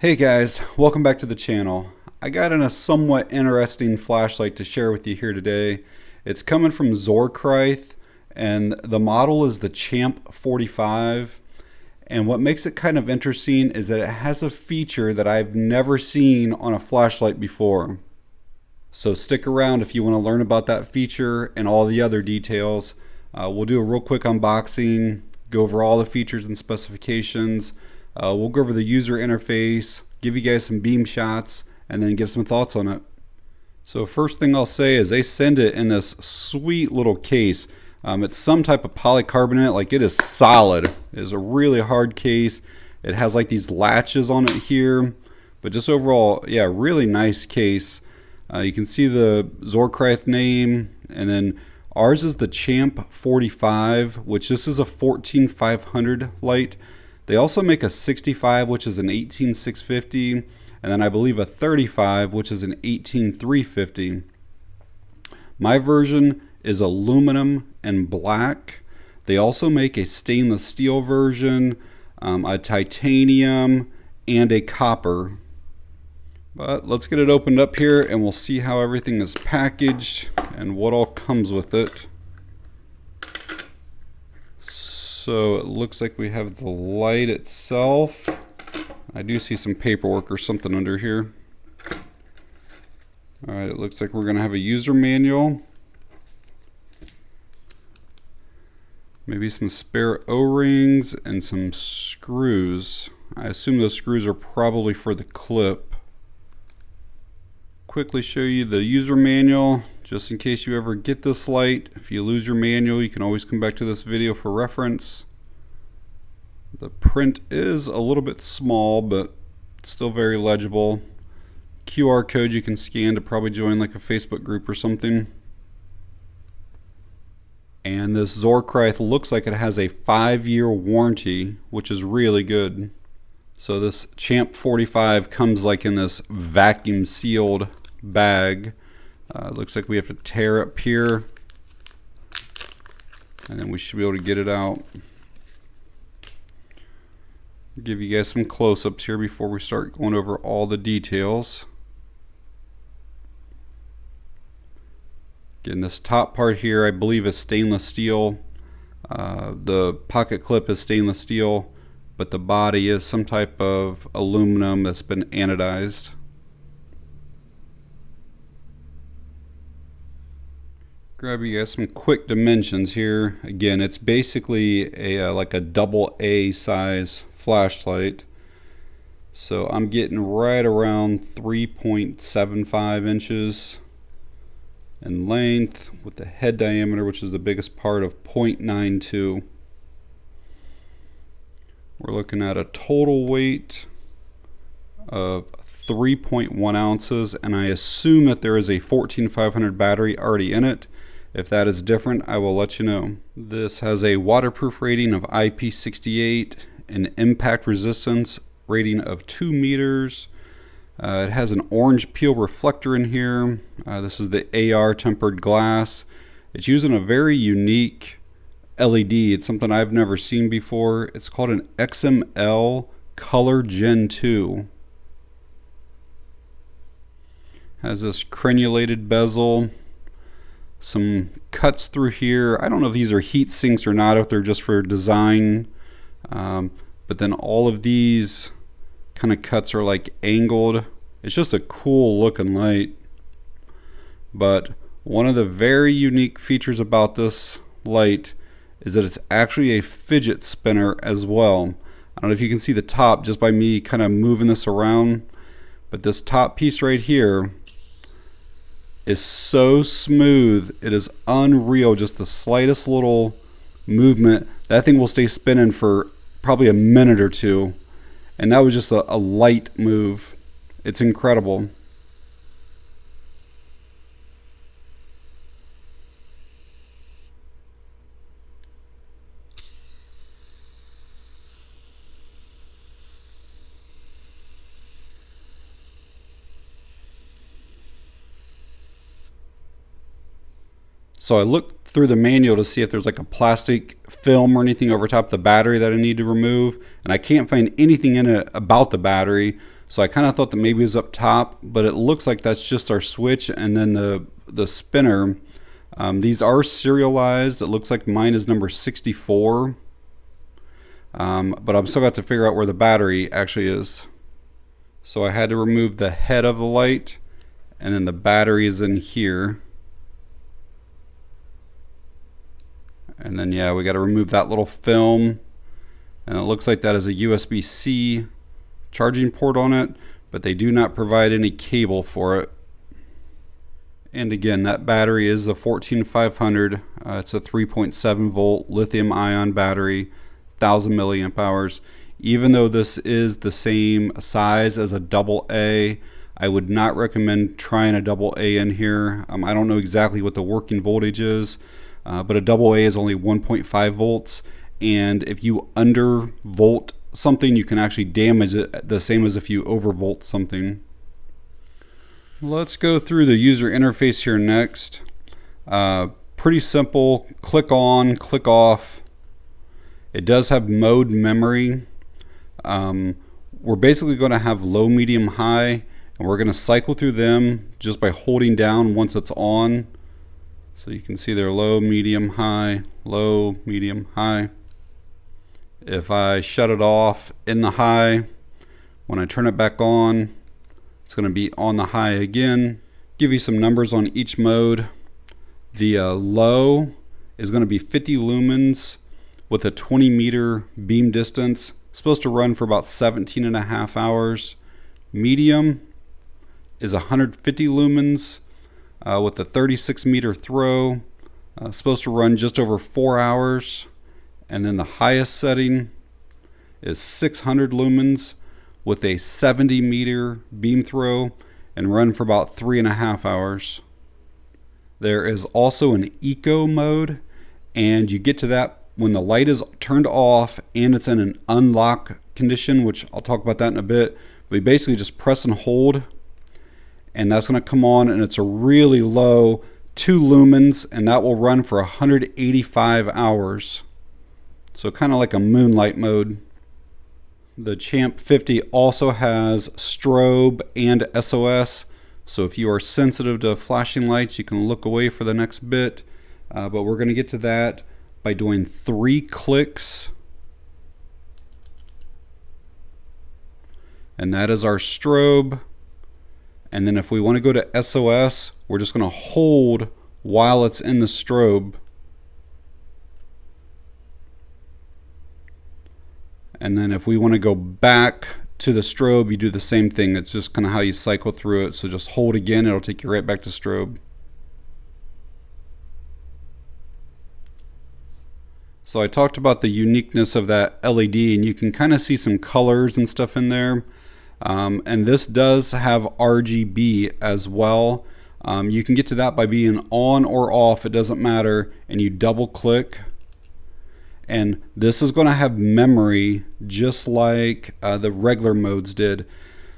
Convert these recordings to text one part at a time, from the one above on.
Hey guys, welcome back to the channel. I got in a somewhat interesting flashlight to share with you here today. It's coming from ZorKryth and the model is the Champ45. And what makes it kind of interesting is that it has a feature that I've never seen on a flashlight before. So stick around if you want to learn about that feature and all the other details. We'll do a real quick unboxing, go over all the features and specifications. We'll go over the user interface, give you guys some beam shots, and then give some thoughts on it. So first thing I'll say is they send it in this sweet little case. It's some type of polycarbonate, like it is solid. It is a really hard case. It has like these latches on it here, but just overall, yeah, really nice case. You can see the ZorKryth name, and then ours is the Champ45, which this is a 14500 light. They also make a 65, which is an 18650, and then I believe a 35, which is an 18350. My version is aluminum and black. They also make a stainless steel version, a titanium, and a copper. But let's get it opened up here and we'll see how everything is packaged and what all comes with it. So it looks like we have the light itself. I do see some paperwork or something under here. Alright, it looks like we're going to have a user manual. Maybe some spare O-rings and some screws. I assume those screws are probably for the clip. Quickly show you the user manual just in case you ever get this light. If you lose your manual, you can always come back to this video for reference. The print is a little bit small, but still very legible. QR code you can scan to probably join like a Facebook group or something. And this ZorKryth looks like it has a 5-year warranty, which is really good. So this Champ45 comes like in this vacuum sealed bag. Looks like we have to tear up here and then we should be able to get it out. Give you guys some close-ups here before we start going over all the details. Again, this top part here I believe is stainless steel. The pocket clip is stainless steel, but the body is some type of aluminum that's been anodized. Grab you guys some quick dimensions here. Again, it's basically a like a AA size flashlight. So I'm getting right around 3.75 inches in length with the head diameter, which is the biggest part, of 0.92. We're looking at a total weight of 3.1 ounces, and I assume that there is a 14500 battery already in it. If that is different, I will let you know. This has a waterproof rating of IP68, an impact resistance rating of 2 meters. It has an orange peel reflector in here. This is the AR tempered glass. It's using a very unique LED. It's something I've never seen before. It's called an XML Color Gen 2. Has this crenulated bezel. Some cuts through here. I don't know if these are heat sinks or not, if they're just for design. But then all of these kind of cuts are like angled. It's just a cool looking light. But one of the very unique features about this light is that it's actually a fidget spinner as well. I don't know if you can see the top just by me kind of moving this around, but this top piece right here is so smooth. It is unreal. Just the slightest little movement, that thing will stay spinning for probably a minute or two, and that was just a light move. It's incredible. So I looked through the manual to see if there's like a plastic film or anything over top the battery that I need to remove, and I can't find anything in it about the battery. So I kind of thought that maybe it was up top, but it looks like that's just our switch and then the spinner. These are serialized. It looks like mine is number 64, but I'm still got to figure out where the battery actually is. So I had to remove the head of the light, and then the battery is in here. And then yeah, we got to remove that little film, and it looks like that is a USB-C charging port on it, but they do not provide any cable for it. And again, that battery is a 14500. It's a 3.7 volt lithium ion battery, 1000 milliamp hours. Even though this is the same size as a AA, I would not recommend trying a AA in here. I don't know exactly what the working voltage is, but a AA is only 1.5 volts, and if you undervolt something, you can actually damage it the same as if you overvolt something. Let's go through the user interface here next. Pretty simple. Click on, click off. It does have mode memory. We're basically going to have low, medium, high, and we're going to cycle through them just by holding down once it's on. So you can see they're low, medium, high, low, medium, high. If I shut it off in the high, when I turn it back on, it's going to be on the high again. Give you some numbers on each mode. The low is going to be 50 lumens with a 20 meter beam distance. It's supposed to run for about 17.5 hours. Medium is 150 lumens with a 36 meter throw. Supposed to run just over 4 hours. And then the highest setting is 600 lumens with a 70 meter beam throw and run for about 3.5 hours. There is also an eco mode, and you get to that when the light is turned off and it's in an unlock condition, which I'll talk about that in a bit. We basically just press and hold, and that's going to come on, and it's a really low 2 lumens, and that will run for 185 hours. So kind of like a moonlight mode. The Champ50 also has strobe and SOS. So if you are sensitive to flashing lights, you can look away for the next bit. But we're going to get to that by doing 3 clicks. And that is our strobe. And then if we want to go to SOS, we're just going to hold while it's in the strobe. And then if we want to go back to the strobe, you do the same thing. It's just kind of how you cycle through it. So just hold again, it'll take you right back to strobe. So I talked about the uniqueness of that LED, and you can kind of see some colors and stuff in there. And this does have RGB as well. You can get to that by being on or off, it doesn't matter, and you double click. And this is going to have memory just like the regular modes did.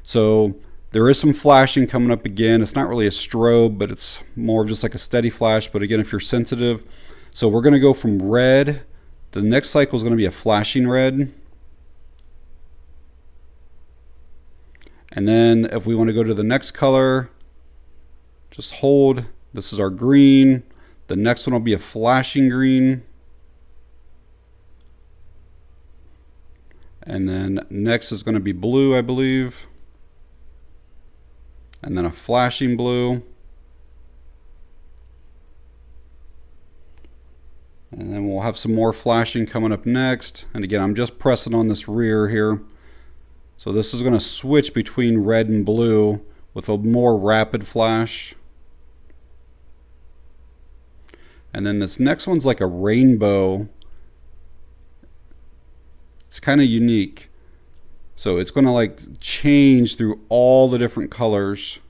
So there is some flashing coming up again. It's not really a strobe, but it's more of just like a steady flash. But again, if you're sensitive, so we're going to go from red. The next cycle is going to be a flashing red. And then if we want to go to the next color, just hold. This is our green. The next one will be a flashing green. And then next is going to be blue, I believe. And then a flashing blue. And then we'll have some more flashing coming up next. And again, I'm just pressing on this rear here. So this is going to switch between red and blue with a more rapid flash. And then this next one's like a rainbow. It's kind of unique. So it's going to like change through all the different colors.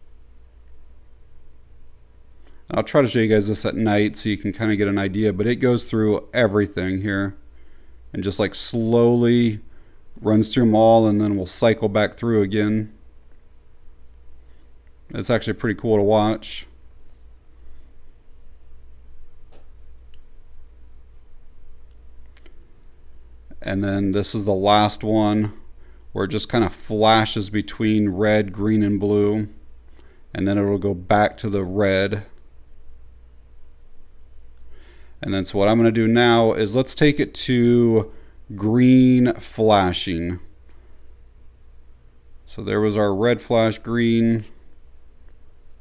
And I'll try to show you guys this at night so you can kind of get an idea, but it goes through everything here and just like slowly runs through them all, and then we'll cycle back through again. It's actually pretty cool to watch. And then this is the last one where it just kind of flashes between red, green, and blue. And then it'll go back to the red. And then so what I'm going to do now is let's take it to green flashing. So there was our red flash, green,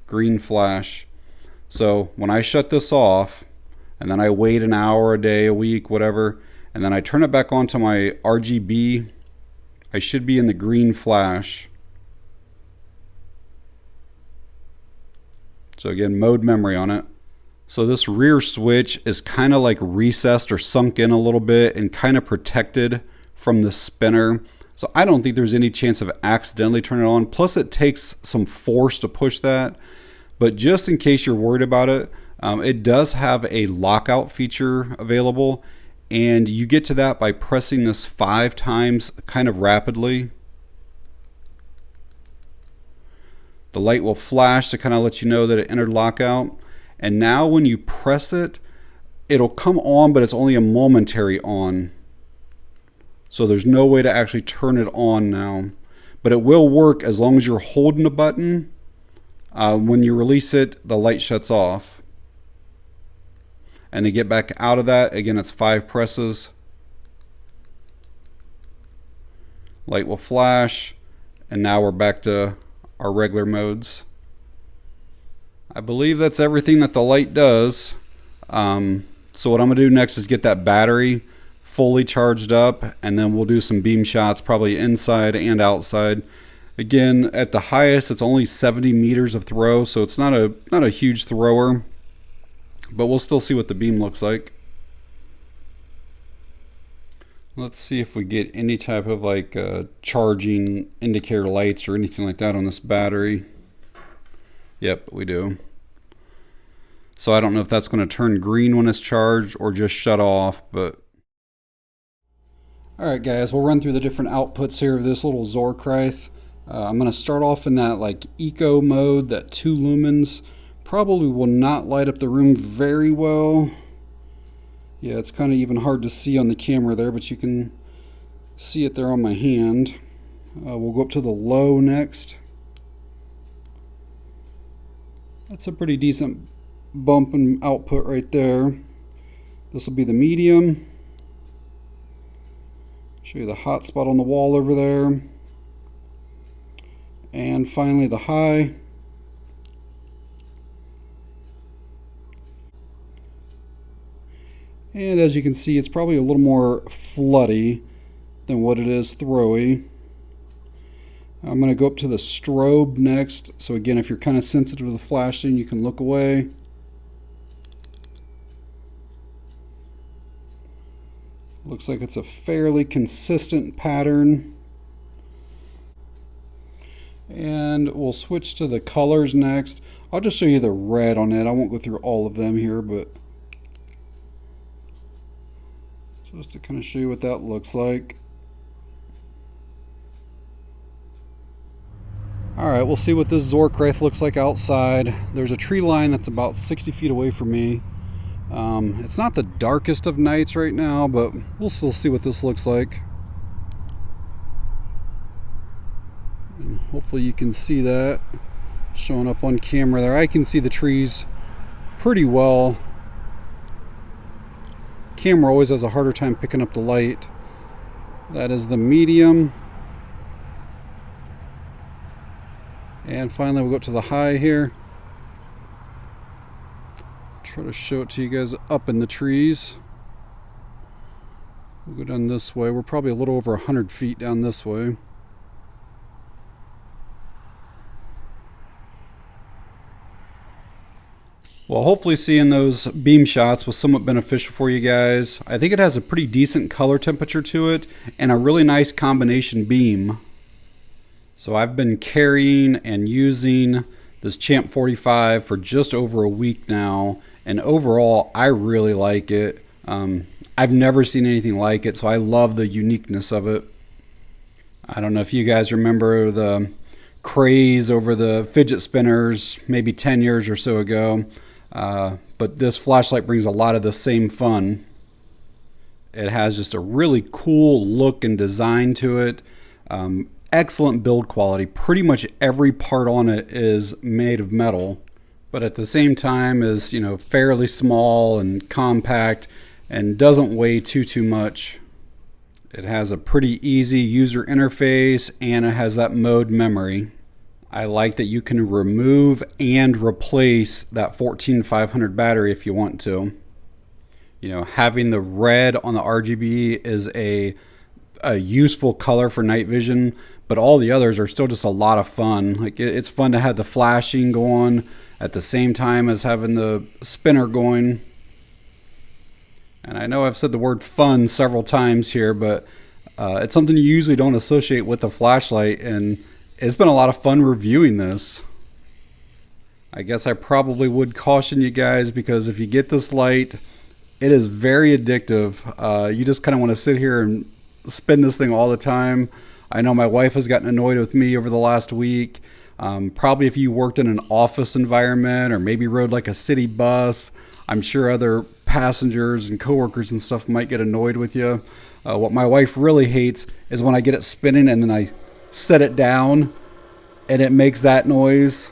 green flash. So when I shut this off, and then I wait an hour, a day, a week, whatever, and then I turn it back on to my RGB, I should be in the green flash. So again, mode memory on it. So this rear switch is kind of like recessed or sunk in a little bit and kind of protected from the spinner. So I don't think there's any chance of accidentally turning it on. Plus it takes some force to push that. But just in case you're worried about it, it does have a lockout feature available. And you get to that by pressing this 5 times kind of rapidly. The light will flash to kind of let you know that it entered lockout. And now when you press it, it'll come on, but it's only a momentary on. So there's no way to actually turn it on now. But it will work as long as you're holding the button. When you release it, the light shuts off. And to get back out of that, again, it's 5 presses. Light will flash. And now we're back to our regular modes. I believe that's everything that the light does. So what I'm going to do next is get that battery fully charged up, and then we'll do some beam shots, probably inside and outside. Again, at the highest, it's only 70 meters of throw, so it's not a huge thrower, but we'll still see what the beam looks like. Let's see if we get any type of like charging indicator lights or anything like that on this battery. Yep, we do. So I don't know if that's going to turn green when it's charged or just shut off, but alright guys, we'll run through the different outputs here of this little ZorKryth. I'm going to start off in that like eco mode, that 2 lumens. Probably will not light up the room very well. Yeah, it's kind of even hard to see on the camera there, but you can see it there on my hand. We'll go up to the low next. That's a pretty decent bump in output right there. This will be the medium. Show you the hot spot on the wall over there. And finally the high. And as you can see, it's probably a little more floody than what it is throwy. I'm going to go up to the strobe next. So again, if you're kind of sensitive to the flashing, you can look away. Looks like it's a fairly consistent pattern. And we'll switch to the colors next. I'll just show you the red on it. I won't go through all of them here, but just to kind of show you what that looks like. Alright, we'll see what this ZorKryth looks like outside. There's a tree line that's about 60 feet away from me. It's not the darkest of nights right now, but we'll still see what this looks like. And hopefully you can see that showing up on camera there. I can see the trees pretty well. Camera always has a harder time picking up the light. That is the medium. And finally we'll go up to the high here. Try to show it to you guys up in the trees. We'll go down this way. We're probably a little over 100 feet down this way. Well, hopefully seeing those beam shots was somewhat beneficial for you guys. I think it has a pretty decent color temperature to it and a really nice combination beam. So I've been carrying and using this Champ45 for just over a week now, and overall I really like it. I've never seen anything like it, so I love the uniqueness of it. I don't know if you guys remember the craze over the fidget spinners maybe 10 years or so ago. But this flashlight brings a lot of the same fun. It has just a really cool look and design to it. Excellent build quality. Pretty much every part on it is made of metal, but at the same time is, you know, fairly small and compact and doesn't weigh too much. It has a pretty easy user interface and it has that mode memory. I like that you can remove and replace that 14500 battery if you want to. You know, having the red on the RGB is a useful color for night vision, but all the others are still just a lot of fun. Like it's fun to have the flashing going at the same time as having the spinner going. And I know I've said the word fun several times here, but it's something you usually don't associate with the flashlight, and it's been a lot of fun reviewing this. I guess I probably would caution you guys, because if you get this light, it is very addictive. You just kind of want to sit here and spin this thing all the time. I know my wife has gotten annoyed with me over the last week. Probably if you worked in an office environment or maybe rode like a city bus, I'm sure other passengers and coworkers and stuff might get annoyed with you. What my wife really hates is when I get it spinning and then I set it down and it makes that noise.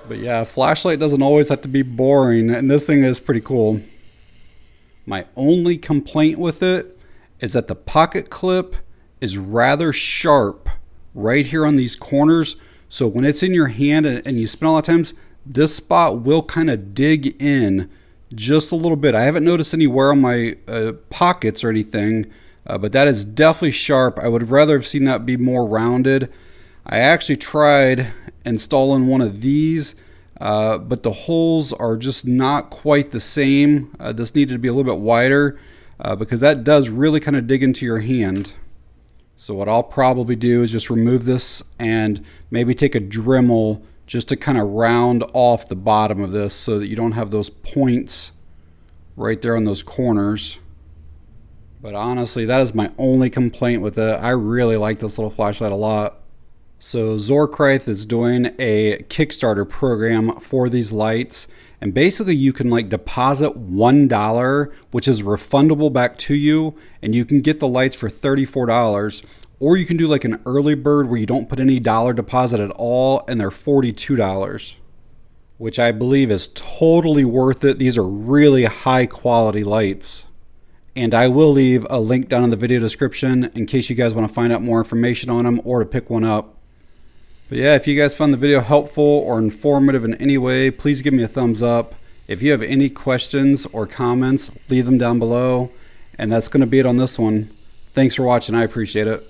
But yeah, a flashlight doesn't always have to be boring, and this thing is pretty cool. My only complaint with it is that the pocket clip is rather sharp right here on these corners. So when it's in your hand and you spin a lot of times, this spot will kind of dig in just a little bit. I haven't noticed any wear on my pockets or anything, but that is definitely sharp. I would rather have seen that be more rounded. I actually tried installing one of these, but the holes are just not quite the same. This needed to be a little bit wider because that does really kind of dig into your hand. So what I'll probably do is just remove this and maybe take a Dremel just to kind of round off the bottom of this so that you don't have those points right there on those corners. But honestly, that is my only complaint with it. I really like this little flashlight a lot. So ZorKryth is doing a Kickstarter program for these lights, and basically you can like deposit $1, which is refundable back to you, and you can get the lights for $34. Or you can do like an early bird where you don't put any dollar deposit at all and they're $42, which I believe is totally worth it. These are really high quality lights. And I will leave a link down in the video description in case you guys want to find out more information on them or to pick one up. But yeah, if you guys found the video helpful or informative in any way, please give me a thumbs up. If you have any questions or comments, leave them down below. And that's going to be it on this one. Thanks for watching. I appreciate it.